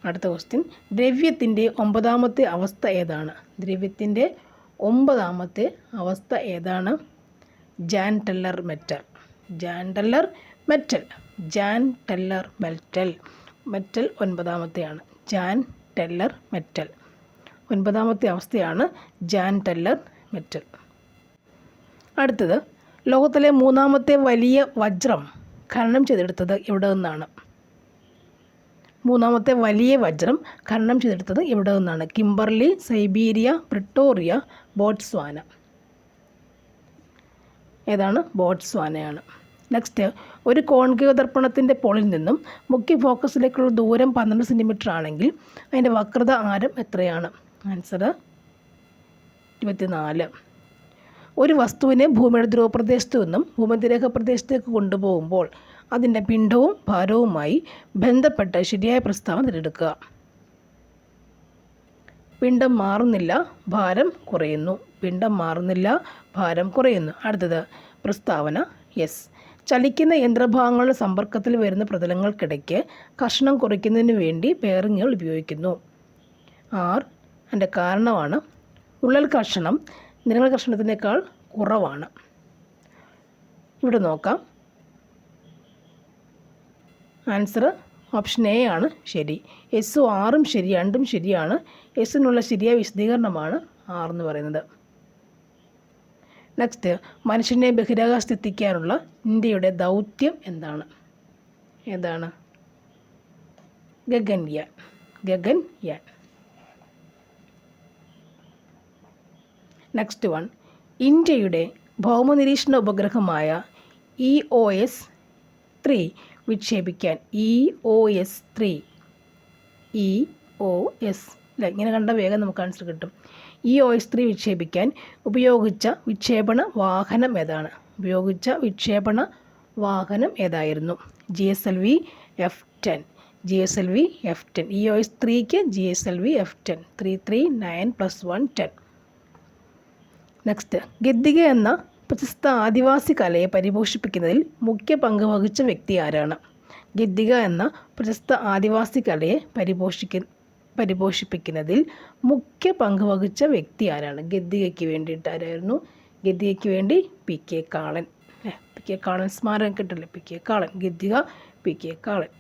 അടുത്ത ക്വസ്റ്റ്യൻ, ദ്രവ്യത്തിൻ്റെ 9ാമത്തെ അവസ്ഥ ഏതാണ്? ദ്രവ്യത്തിൻ്റെ 9ാമത്തെ അവസ്ഥ ഏതാണ്? Jahn Teller metal. മെറ്റൽ 9ാമത്തെയാണ്. ജാൻ ടെല്ലർ മെറ്റൽ 9ാമത്തെ അവസ്ഥയാണ് ജാൻ ടെല്ലർ മെറ്റൽ. അടുത്തത്, ലോകത്തിലെ 3ാമത്തെ വലിയ വജ്രം ഖനനം ചെയ്തെടുത്തത് എവിടെ നിന്നാണ്? 3ാമത്തെ വലിയ വജ്രം ഖനനം ചെയ്തെടുത്തത് എവിടെ നിന്നാണ്? Kimberley, Siberia, Pretoria, Botswana. ഏതാണ്? ബോട്സ്വാനയാണ്. നെക്സ്റ്റ്, ഒരു കോൺകേവ് ദർപ്പണത്തിൻ്റെ പോളിൽ നിന്നും മുഖ്യ ഫോക്കസിലേക്കുള്ള ദൂരം 12 സെൻറ്റിമീറ്റർ ആണെങ്കിൽ അതിൻ്റെ വക്രത ആരം എത്രയാണ്? ആൻസർ 24. ഒരു വസ്തുവിനെ ഭൂമിയുടെ ധ്രുവപ്രദേശത്തു നിന്നും ഭൂമധ്യരേഖ പ്രദേശത്തേക്ക് കൊണ്ടുപോകുമ്പോൾ അതിൻ്റെ പിണ്ഡവും ഭാരവുമായി ബന്ധപ്പെട്ട ശരിയായ പ്രസ്താവന തിരഞ്ഞെടുക്കുക. പിണ്ഡം മാറുന്നില്ല, ഭാരം കുറയുന്നു. അടുത്തത് പ്രസ്താവന യെസ്. ചലിക്കുന്ന യന്ത്രഭാഗങ്ങളുടെ സമ്പർക്കത്തിൽ വരുന്ന പ്രതലങ്ങൾക്കിടയ്ക്ക് കർഷണം കുറയ്ക്കുന്നതിന് വേണ്ടി ബെയറിങ്ങുകൾ ഉപയോഗിക്കുന്നു. അതിൻ്റെ കാരണമാണ് ഉള്ളൽ കർഷണം നിരങ്ങൽ കർഷണത്തിനേക്കാൾ കുറവാണ്. ഇവിടെ നോക്കാം. ആൻസർ ഓപ്ഷൻ എ ആണ് ശരി. എസും ആറും ശരി, രണ്ടും ശരിയാണ്. എസിനുള്ള ശരിയായ വിശദീകരണമാണ് ആറെന്ന് പറയുന്നത്. നെക്സ്റ്റ്, മനുഷ്യനെ ബഹിരാകാശത്തെത്തിക്കാനുള്ള ഇന്ത്യയുടെ ദൗത്യം എന്താണ്? ഏതാണ്? ഗഗൻയാൻ. ഗഗൻയാൻ. നെക്സ്റ്റ് വൺ, ഇന്ത്യയുടെ ഭൗമനിരീക്ഷണ ഉപഗ്രഹമായ EOS-3 വിക്ഷേപിക്കാൻ EOS-3 അല്ലേ, ഇങ്ങനെ കണ്ട വേഗം നമുക്ക് ആൻസർ കിട്ടും. EOS-3 വിക്ഷേപിക്കാൻ ഉപയോഗിച്ച വിക്ഷേപണ വാഹനം ഏതാണ്? ഉപയോഗിച്ച വിക്ഷേപണ വാഹനം ഏതായിരുന്നു? GSLV F-10. GSLV F-10. EOS-3ക്ക് GSLV F-10. 339 + 1 10. Next, Gaddika എന്ന പ്രശസ്ത ആദിവാസി കലയെ പരിപോഷിപ്പിക്കുന്നതിൽ മുഖ്യ പങ്ക് വഹിച്ച വ്യക്തി ആരാണ്? ഗദ്ദിക എന്ന പ്രശസ്ത ആദിവാസി കലയെ പരിപോഷിപ്പിക്കുന്നതിൽ മുഖ്യ പങ്ക് വഹിച്ച വ്യക്തി ആരാണ്? ഗദ്ദികയ്ക്ക് വേണ്ടിയിട്ട് ആരായിരുന്നു? ഗദ്ദികയ്ക്ക് വേണ്ടി PK കാളൻ. PK കാളൻ സ്മാരകം കിട്ടില്ലേ? PK കാളൻ. ഗദ്ദിക PK കാളൻ.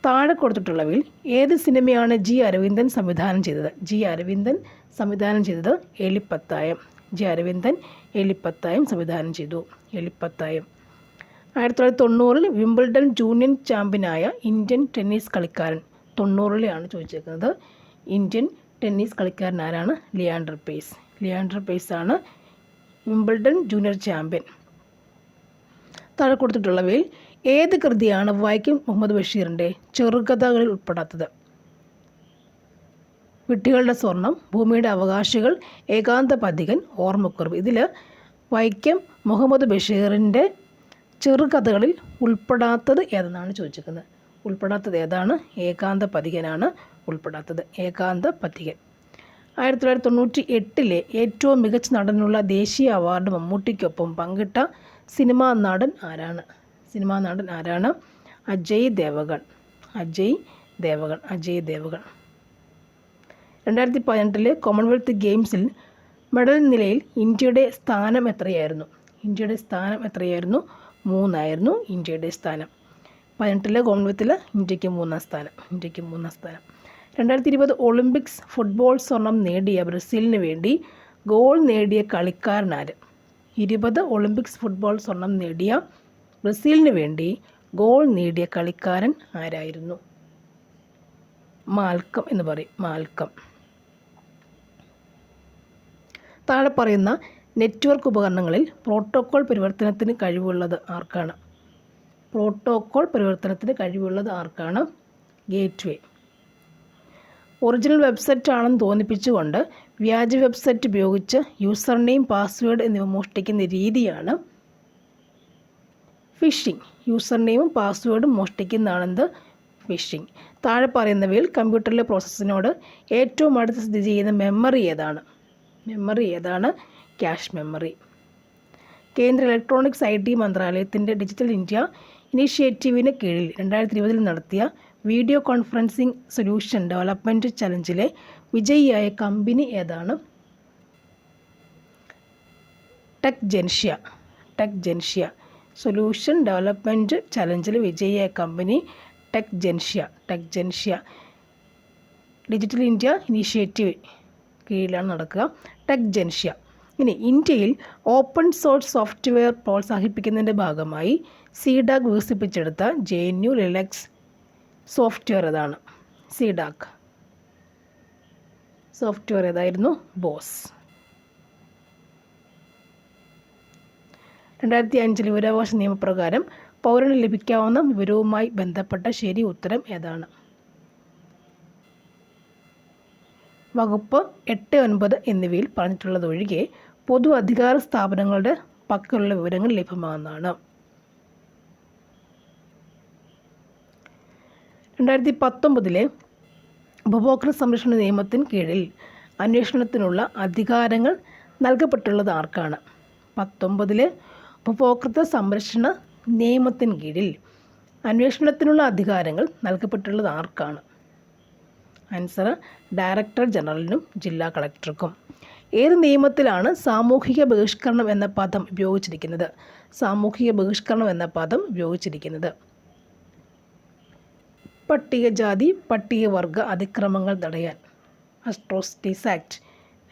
താഴെ കൊടുത്തിട്ടുള്ളവയിൽ ഏത് സിനിമയാണ് G. അരവിന്ദൻ സംവിധാനം ചെയ്തത്? G. അരവിന്ദൻ സംവിധാനം ചെയ്തത് എലിപ്പത്തായം. G. അരവിന്ദൻ എലിപ്പത്തായം സംവിധാനം ചെയ്തു. എലിപ്പത്തായം. 1990 വിംബിൾഡൺ ജൂനിയർ ചാമ്പ്യനായ ഇന്ത്യൻ ടെന്നീസ് കളിക്കാരൻ. 90-ലെയാണ് ചോദിച്ചേക്കുന്നത്. ഇന്ത്യൻ ടെന്നീസ് കളിക്കാരൻ ആരാണ്? Leander pace. ലിയാൻഡർ പേസ് ആണ് വിംബിൾഡൺ ജൂനിയർ ചാമ്പ്യൻ. താഴെ കൊടുത്തിട്ടുള്ളവയിൽ ഏത് കൃതിയാണ് വൈക്കം മുഹമ്മദ് ബഷീറിൻ്റെ ചെറുകഥകളിൽ ഉൾപ്പെടാത്തത്? വിഡ്ഢികളുടെ സ്വർണം, ഭൂമിയുടെ അവകാശികൾ, ഏകാന്ത പഥികൻ, ഓർമ്മക്കുറിപ്പ്. ഇതിൽ വൈക്കം മുഹമ്മദ് ബഷീറിൻ്റെ ചെറുകഥകളിൽ ഉൾപ്പെടാത്തത് ഏതെന്നാണ് ചോദിച്ചിരിക്കുന്നത്. ഉൾപ്പെടാത്തത് ഏതാണ്? ഏകാന്ത പഥികനാണ് ഉൾപ്പെടാത്തത്. ഏകാന്ത പഥികൻ. 1998 ഏറ്റവും മികച്ച നടനുള്ള ദേശീയ അവാർഡ് മമ്മൂട്ടിക്കൊപ്പം പങ്കിട്ട സിനിമാ നടൻ ആരാണ്? സിനിമാ നടൻ ആരാണ്? അജയ് ദേവഗൺ. അജയ് ദേവഗൺ. അജയ് ദേവഗൺ. 2018 കോമൺവെൽത്ത് ഗെയിംസിൽ മെഡൽ നിലയിൽ ഇന്ത്യയുടെ സ്ഥാനം എത്രയായിരുന്നു? ഇന്ത്യയുടെ സ്ഥാനം എത്രയായിരുന്നു? 3 ആയിരുന്നു ഇന്ത്യയുടെ സ്ഥാനം. 18 കോമൺവെൽത്തിൽ ഇന്ത്യക്ക് 3-ാം സ്ഥാനം. ഇന്ത്യക്ക് 3-ാം സ്ഥാനം. 2020 ഒളിമ്പിക്സ് ഫുട്ബോൾ സ്വർണം നേടിയ ബ്രസീലിന് വേണ്ടി ഗോൾ നേടിയ കളിക്കാരനാര്? 20 ഒളിമ്പിക്സ് ഫുട്ബോൾ സ്വർണം നേടിയ ബ്രസീലിന് വേണ്ടി ഗോൾ നേടിയ കളിക്കാരൻ ആരായിരുന്നു? മാൽക്കം എന്ന് പറയും. മാൽക്കം. താഴെ പറയുന്ന നെറ്റ്വർക്ക് ഉപകരണങ്ങളിൽ പ്രോട്ടോക്കോൾ പരിവർത്തനത്തിന് കഴിവുള്ളത് ആർക്കാണ്? പ്രോട്ടോക്കോൾ പരിവർത്തനത്തിന് കഴിവുള്ളത് ആർക്കാണ്? ഗേറ്റ്വേ. ഒറിജിനൽ വെബ്സൈറ്റ് ആണെന്ന് തോന്നിപ്പിച്ചുകൊണ്ട് വ്യാജ വെബ്സൈറ്റ് ഉപയോഗിച്ച് യൂസർ നെയിം, പാസ്വേഡ് എന്നിവ മോഷ്ടിക്കുന്ന രീതിയാണ് ഫിഷിംഗ്. യൂസർ നെയിമും പാസ്വേഡും മോഷ്ടിക്കുന്നതാണെന്ത്? ഫിഷിംഗ്. താഴെ പറയുന്നവയിൽ കമ്പ്യൂട്ടറിലെ പ്രോസസ്സിനോട് ഏറ്റവും അടുത്ത് സ്ഥിതി ചെയ്യുന്ന മെമ്മറി ഏതാണ്? മെമ്മറി ഏതാണ്? Cache memory. കേന്ദ്ര ഇലക്ട്രോണിക്സ് IT മന്ത്രാലയത്തിൻ്റെ ഡിജിറ്റൽ ഇന്ത്യ ഇനീഷ്യേറ്റീവിന് കീഴിൽ 2020 നടത്തിയ വീഡിയോ കോൺഫറൻസിംഗ് സൊല്യൂഷൻ ഡെവലപ്മെൻറ്റ് ചലഞ്ചിലെ വിജയിയായ കമ്പനി ഏതാണ്? ടെക്ജൻഷ്യ. ടെക്ജൻഷ്യ. സൊല്യൂഷൻ ഡെവലപ്മെൻറ്റ് ചലഞ്ചിൽ വിജയിയായ company Techgentsia. Techgentsia. Digital India initiative കീഴിലാണ് നടക്കുക. ടെക്ജൻഷ്യ. ഇനി ഇന്ത്യയിൽ ഓപ്പൺ സോഴ്സ് സോഫ്റ്റ്വെയർ പ്രോത്സാഹിപ്പിക്കുന്നതിൻ്റെ ഭാഗമായി CDAC വികസിപ്പിച്ചെടുത്ത JNU ലിനക്സ് സോഫ്റ്റ്വെയർ ഏതാണ്? CDAC സോഫ്റ്റ്വെയർ ഏതായിരുന്നു? ബോസ്. 2005 വിവരാവകാശ നിയമപ്രകാരം പൗരന് ലഭിക്കാവുന്ന വിവരവുമായി ബന്ധപ്പെട്ട ശരി ഉത്തരം ഏതാണ്? വകുപ്പ് 8, 9 എന്നിവയിൽ പറഞ്ഞിട്ടുള്ളതൊഴികെ പൊതു അധികാര സ്ഥാപനങ്ങളുടെ പക്കലുള്ള വിവരങ്ങൾ ലഭ്യമാകുന്നതാണ്. 2019 ഉപഭോക്തൃ സംരക്ഷണ നിയമത്തിന് കീഴിൽ അന്വേഷണത്തിനുള്ള അധികാരങ്ങൾ നൽകപ്പെട്ടുള്ളത് ആർക്കാണ്? 19 ഉപഭോക്തൃ സംരക്ഷണ നിയമത്തിന് കീഴിൽ അന്വേഷണത്തിനുള്ള അധികാരങ്ങൾ നൽകപ്പെട്ടുള്ളത് ആർക്കാണ്? ആൻസർ ഡയറക്ടർ ജനറലിനും ജില്ലാ കളക്ടർക്കും. ഏത് നിയമത്തിലാണ് സാമൂഹിക ബഹിഷ്കരണം എന്ന പദം ഉപയോഗിച്ചിരിക്കുന്നത്? സാമൂഹിക ബഹിഷ്കരണം എന്ന പദം ഉപയോഗിച്ചിരിക്കുന്നത് പട്ടികജാതി പട്ടികവർഗ അതിക്രമങ്ങൾ തടയാൻ അട്രോസിറ്റീസ് ആക്ട്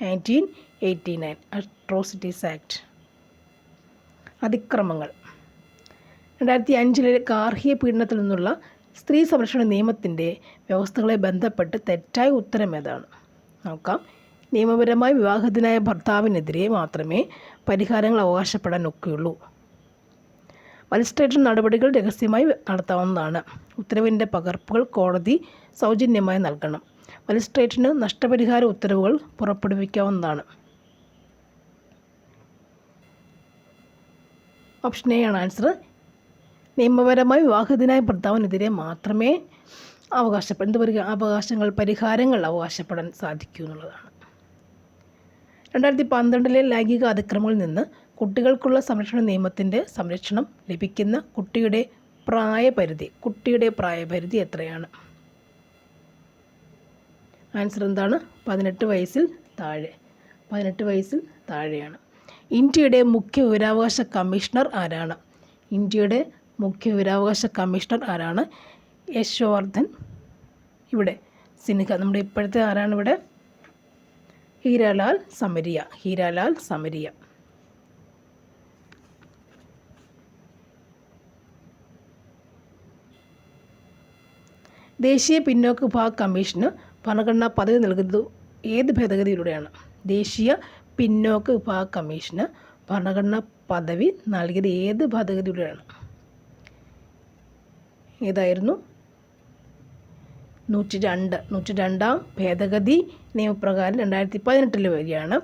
1989. Atrocities act. അതിക്രമങ്ങൾ. 2005 ഗാർഹിക പീഡനത്തിൽ നിന്നുള്ള സ്ത്രീ സംരക്ഷണ നിയമത്തിൻ്റെ വ്യവസ്ഥകളെ ബന്ധപ്പെട്ട് തെറ്റായ ഉത്തരം ഏതാണ്? നോക്കാം. നിയമപരമായി വിവാഹിതനായ ഭർത്താവിനെതിരെ മാത്രമേ പരിഹാരങ്ങൾ അവകാശപ്പെടാൻ ഒക്കെയുള്ളൂ. മജിസ്ട്രേറ്റ് നടപടികൾ രഹസ്യമായി നടത്താവുന്നതാണ്. ഉത്തരവിൻ്റെ പകർപ്പുകൾ കോടതി സൗജന്യമായി നൽകണം. മജിസ്ട്രേറ്റിന് നഷ്ടപരിഹാര ഉത്തരവുകൾ പുറപ്പെടുവിക്കാവുന്നതാണ്. ഓപ്ഷൻ എ ആണ് ആൻസർ. നിയമപരമായി വിവാഹിതനായ ഭർത്താവിനെതിരെ മാത്രമേ പരിഹാരങ്ങൾ അവകാശപ്പെടാൻ സാധിക്കൂ എന്നുള്ളതാണ്. 2012 ലൈംഗിക അതിക്രമങ്ങളിൽ നിന്ന് കുട്ടികൾക്കുള്ള സംരക്ഷണ നിയമത്തിൻ്റെ സംരക്ഷണം ലഭിക്കുന്ന കുട്ടിയുടെ പ്രായപരിധി എത്രയാണ്? ആൻസർ എന്താണ്? 18 വയസ്സിൽ താഴെ. 18 വയസ്സിൽ താഴെയാണ്. ഇന്ത്യയുടെ മുഖ്യ വിവരാവകാശ കമ്മീഷണർ ആരാണ്? ഇന്ത്യയുടെ മുഖ്യ വിവരാവകാശ കമ്മീഷണർ ആരാണ്? യശോവർദ്ധൻ ഇവിടെ സിൻഹ. നമ്മുടെ ഇപ്പോഴത്തെ ആരാണ് ഇവിടെ? ഹീരാലാൽ സമരിയ. ദേശീയ പിന്നോക്ക വിഭാഗ കമ്മീഷന് ഭരണഘടനാ പദവി നൽകുന്നത് ഏത് ഭേദഗതിയിലൂടെയാണ്? ദേശീയ പിന്നോക്ക വിഭാഗ കമ്മീഷന് ഭരണഘടനാ പദവി നൽകിയത് ഏത് ഭേദഗതിയിലൂടെയാണ്? ഏതായിരുന്നു? 102 ഭേദഗതി നിയമപ്രകാരം 2018 വരെയാണ്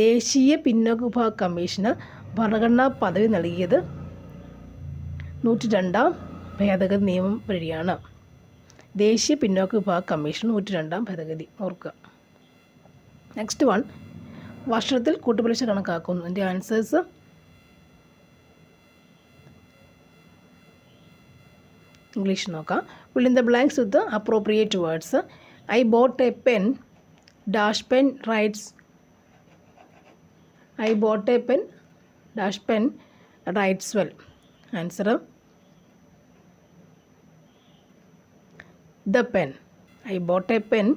ദേശീയ പിന്നോക്ക വിഭാഗ കമ്മീഷന് ഭരണഘടനാ പദവി നൽകിയത്. 102 ഭേദഗതി നിയമം വഴിയാണ് ദേശീയ പിന്നോക്ക വിഭാഗ കമ്മീഷൻ 102 ഭേദഗതി. ഓർക്കുക. Next one. വർഷത്തിൽ കൂട്ടുപലിശ കണക്കാക്കുന്നു. എൻ്റെ ആൻസേഴ്സ് ഇംഗ്ലീഷ് നോക്കാം. fill in the blanks with the appropriate words. I bought a pen. Dash pen writes. I bought a pen. Dash pen writes well. Answer. The pen. I bought a pen.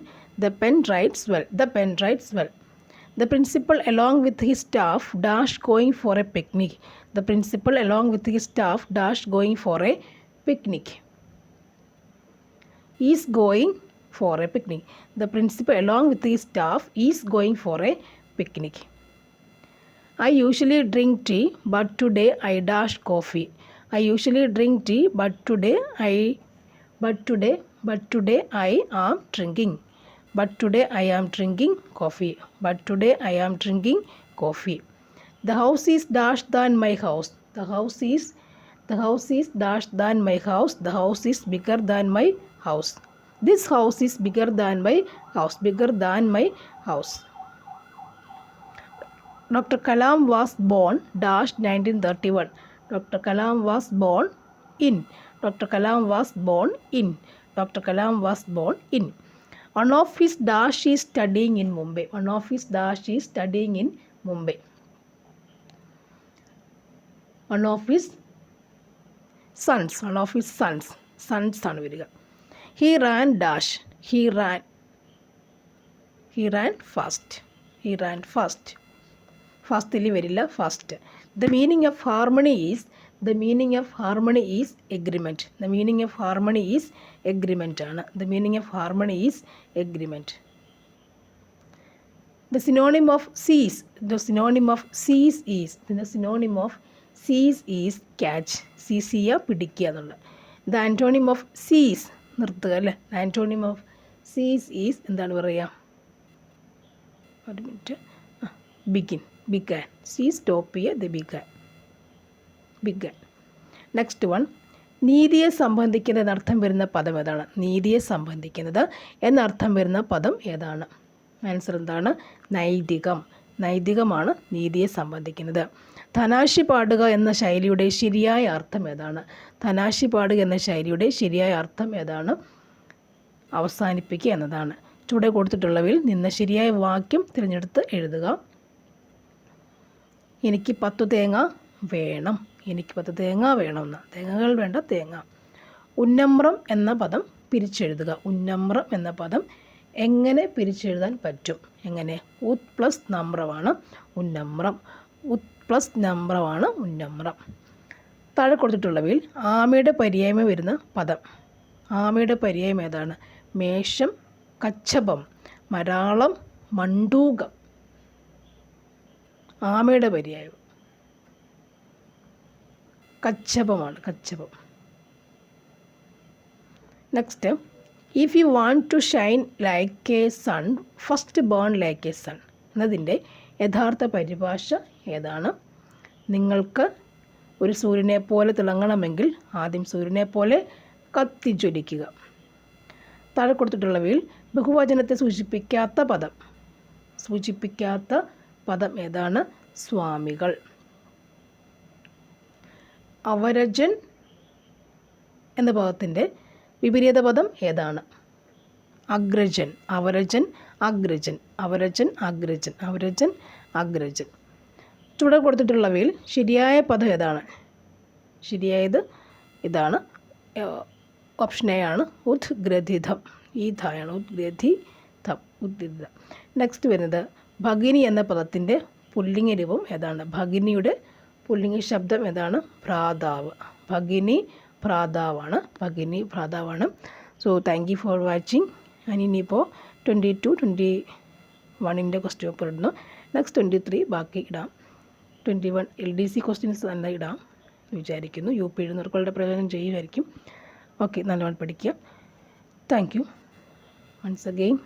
The pen writes well. The pen writes well. The principal along with his staff dash going for a picnic. The principal along with his staff dash going for a picnic. Is going for a picnic. The principal along with his staff is going for a picnic. I usually drink tea, but today I dash coffee. I usually drink tea, but today I am drinking. But today I am drinking coffee. But today I am drinking coffee. The house is dash than my house. The house is dash than my house. The house is bigger than my house. This house is bigger than my house. Bigger than my house. Dr. Kalam was born dash 1931. Dr. Kalam was born in. Dr. Kalam was born in. Dr. Kalam was born in. One of his dash is studying in Mumbai. One of his dash is studying in Mumbai. One of his sons. One of his sons. Sons ആണ് വരിക. He ran dash. He ran fast. He ran fast. Fastly വരില്ല, fast. The meaning of harmony is agreement. The meaning of harmony is agreement ആണ്. The meaning of harmony is agreement. The synonym of cease. The synonym of cease is catch. Cease ചെയ്യുക, പിടിക്കുക എന്നുള്ള. The antonym of cease നിർത്തുക അല്ലേ. The antonym of cease is എന്താണ് പറയുക? ഒരു minute. began. Cease stop ചെയ്യുക. The began. Next one. നീതിയെ സംബന്ധിക്കുന്നത് എന്നർത്ഥം വരുന്ന പദം ഏതാണ്? നീതിയെ സംബന്ധിക്കുന്നത് എന്നർത്ഥം വരുന്ന പദം ഏതാണ്? ആൻസർ എന്താണ്? നൈതികം. നൈതികമാണ് നീതിയെ സംബന്ധിക്കുന്നത്. തനാശി പാടുക എന്ന ശൈലിയുടെ ശരിയായ അർത്ഥം ഏതാണ്? തനാശി പാടുക എന്ന ശൈലിയുടെ ശരിയായ അർത്ഥം ഏതാണ്? അവസാനിപ്പിക്കുക എന്നതാണ്. ചുവടെ കൊടുത്തിട്ടുള്ളവയിൽ നിന്ന് ശരിയായ വാക്യം തിരഞ്ഞെടുത്ത് എഴുതുക. എനിക്ക് 10 തേങ്ങ വേണം. എനിക്ക് 10 തേങ്ങ വേണമെന്ന്. തേങ്ങകൾ വേണ്ട, തേങ്ങ. ഉന്നമ്രം എന്ന പദം പിരിച്ചെഴുതുക. ഉന്നമ്രം എന്ന പദം എങ്ങനെ പിരിച്ചെഴുതാൻ പറ്റും? എങ്ങനെ? ഉത് പ്ലസ് നമ്രമാണ് ഉന്നമ്രം. ഉത് പ്ലസ് നമ്രമാണ് ഉന്നമ്രം. താഴെ കൊടുത്തിട്ടുള്ളവയിൽ ആമയുടെ പര്യായം വരുന്ന പദം. ആമയുടെ പര്യായം ഏതാണ്? മേഷം, കച്ചപം, മരാളം, മണ്ടൂകം. ആമയുടെ പര്യായം കച്ചപമാണ്, കച്ചപം. Next, if you want to shine like a sun first burn like a sun എന്നതിൻ്റെ യഥാർത്ഥ പരിഭാഷ ഏതാണ്? നിങ്ങൾക്ക് ഒരു സൂര്യനെ പോലെ തിളങ്ങണമെങ്കിൽ ആദ്യം സൂര്യനെ പോലെ കത്തിജ്വലിക്കുക. താഴെ കൊടുത്തിട്ടുള്ളവയിൽ ബഹുവചനത്തെ സൂചിപ്പിക്കാത്ത പദം ഏതാണ്? സ്വാമികൾ. അവരജൻ എന്ന പദത്തിൻ്റെ വിപരീത പദം ഏതാണ്? അഗ്രജൻ. അവരജൻ, അഗ്രജൻ. അവരജൻ, അഗ്രജൻ. അവരജൻ, അഗ്രജൻ. ചുവടെ കൊടുത്തിട്ടുള്ളവയിൽ ശരിയായ പദം ഏതാണ്? ശരിയായത് ഇതാണ്, ഓപ്ഷൻ എ ആണ്, ഉദ്ഗ്രഥിതം. ഈ ധായാണ് ഉദ്ഗ്രഥിതം, ഉദ്ഗ്രഥിതം. നെക്സ്റ്റ് വരുന്നത് ഭഗിനി എന്ന പദത്തിൻ്റെ പുല്ലിംഗ രൂപം ഏതാണ്? ഭഗിനിയുടെ പുല്ലിംഗ ശബ്ദം ഏതാണ്? ഭ്രാതാവ്. ഭഗിനി ഭ്രാതാവാണ്. ഭഗിനി ഭ്രാതാവാണ്. So thank you for watching. ഇനിയിപ്പോൾ 22, 21 ക്വസ്റ്റ്യൻ പേപ്പർ ഇടുന്നു. നെക്സ്റ്റ് 23 ബാക്കി ഇടാം. 21 LDC ക്വസ്റ്റ്യൻസ് തന്നെ ഇടാം വിചാരിക്കുന്നു. UP എഴുതുന്നവർക്കുള്ള പ്രയോജനം ചെയ്യുമായിരിക്കും. ഓക്കെ, നല്ലവണ്ണം പഠിക്കുക. Thank you once again.